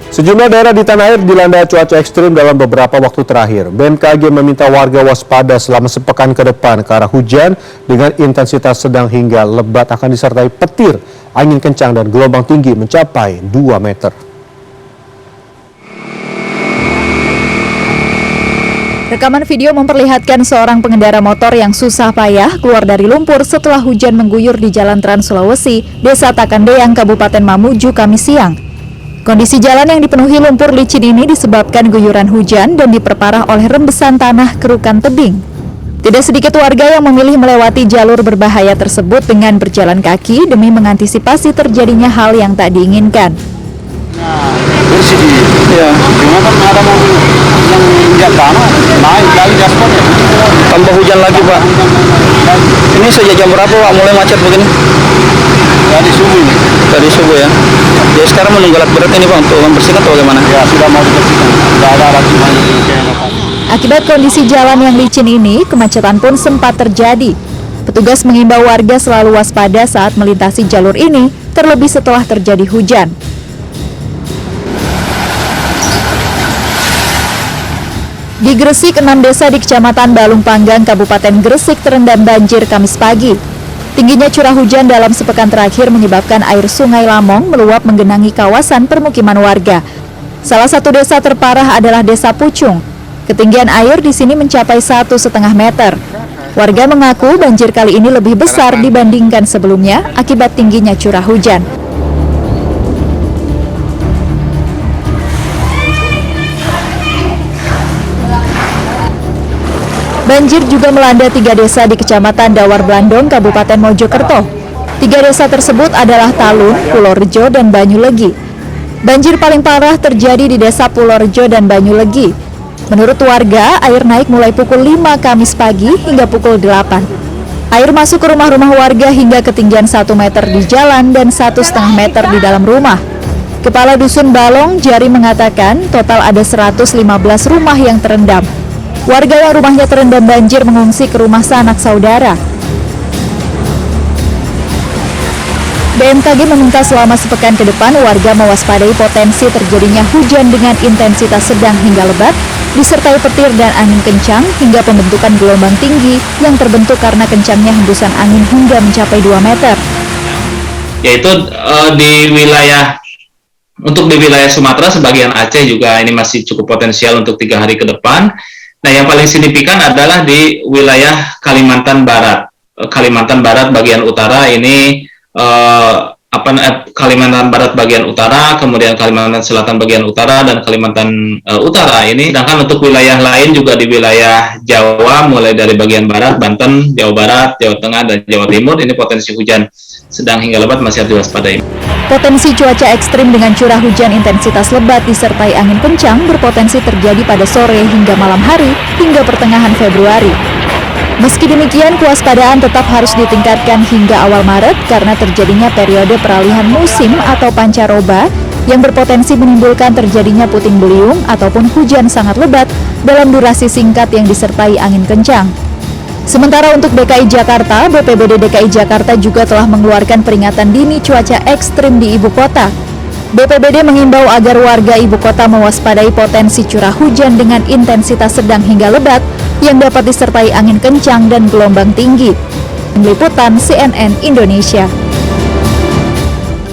Sejumlah daerah di tanah air dilanda cuaca ekstrim dalam beberapa waktu terakhir. BMKG meminta warga waspada selama sepekan ke depan ke arah hujan dengan intensitas sedang hingga lebat akan disertai petir, angin kencang dan gelombang tinggi mencapai 2 meter. Rekaman video memperlihatkan seorang pengendara motor yang susah payah keluar dari lumpur setelah hujan mengguyur di Jalan Trans Sulawesi, Desa Takandeang, Kabupaten Mamuju, Kamis siang. Kondisi jalan yang dipenuhi lumpur licin ini disebabkan guyuran hujan dan diperparah oleh rembesan tanah kerukan tebing. Tidak sedikit warga yang memilih melewati jalur berbahaya tersebut dengan berjalan kaki demi mengantisipasi terjadinya hal yang tak diinginkan. Bersih ya, cuma kan ada mobil yang injak tanah, naik lagi gasponnya. Tambah hujan lagi Pak. Ini sejak jam berapa Pak mulai macet begini? Dari subuh. Dari subuh ya. Jadi sekarang menunggu alat berat ini Pak untuk membersihkan atau bagaimana? Ya sudah mau dibersihkan. Tidak ada lagi Akibat kondisi jalan yang licin ini, kemacetan pun sempat terjadi. Petugas mengimbau warga selalu waspada saat melintasi jalur ini, terlebih setelah terjadi hujan. Di Gresik, 6 desa di Kecamatan Balung Panggang, Kabupaten Gresik terendam banjir Kamis pagi. Tingginya curah hujan dalam sepekan terakhir menyebabkan air Sungai Lamong meluap menggenangi kawasan permukiman warga. Salah satu desa terparah adalah Desa Pucung. Ketinggian air di sini mencapai 1,5 meter. Warga mengaku banjir kali ini lebih besar dibandingkan sebelumnya akibat tingginya curah hujan. Banjir juga melanda 3 desa di Kecamatan Dawar Blandong, Kabupaten Mojokerto. 3 desa tersebut adalah Talun, Pulorjo, dan Banyulegi. Banjir paling parah terjadi di Desa Pulorjo dan Banyulegi. Menurut warga, air naik mulai pukul 5 Kamis pagi hingga pukul 8. Air masuk ke rumah-rumah warga hingga ketinggian 1 meter di jalan dan 1,5 meter di dalam rumah. Kepala Dusun Balong Jari mengatakan total ada 115 rumah yang terendam. Warga yang rumahnya terendam banjir mengungsi ke rumah sanak saudara. BMKG meminta selama sepekan ke depan warga mewaspadai potensi terjadinya hujan dengan intensitas sedang hingga lebat, disertai petir dan angin kencang hingga pembentukan gelombang tinggi yang terbentuk karena kencangnya hembusan angin hingga mencapai 2 meter. Yaitu di wilayah Sumatera, sebagian Aceh juga ini masih cukup potensial untuk 3 hari ke depan. Nah, yang paling signifikan adalah di wilayah Kalimantan Barat. Kalimantan Barat bagian utara ini Kalimantan Barat bagian utara, kemudian Kalimantan Selatan bagian utara, dan Kalimantan Utara ini. Sedangkan untuk wilayah lain juga di wilayah Jawa, mulai dari bagian barat, Banten, Jawa Barat, Jawa Tengah, dan Jawa Timur, ini potensi hujan sedang hingga lebat masih harus diwaspadai. Potensi cuaca ekstrim dengan curah hujan intensitas lebat disertai angin kencang berpotensi terjadi pada sore hingga malam hari hingga pertengahan Februari. Meski demikian, kewaspadaan tetap harus ditingkatkan hingga awal Maret karena terjadinya periode peralihan musim atau pancaroba yang berpotensi menimbulkan terjadinya puting beliung ataupun hujan sangat lebat dalam durasi singkat yang disertai angin kencang. Sementara untuk DKI Jakarta, BPBD DKI Jakarta juga telah mengeluarkan peringatan dini cuaca ekstrim di ibu kota. BPBD mengimbau agar warga ibu kota mewaspadai potensi curah hujan dengan intensitas sedang hingga lebat yang dapat disertai angin kencang dan gelombang tinggi. Liputan CNN Indonesia.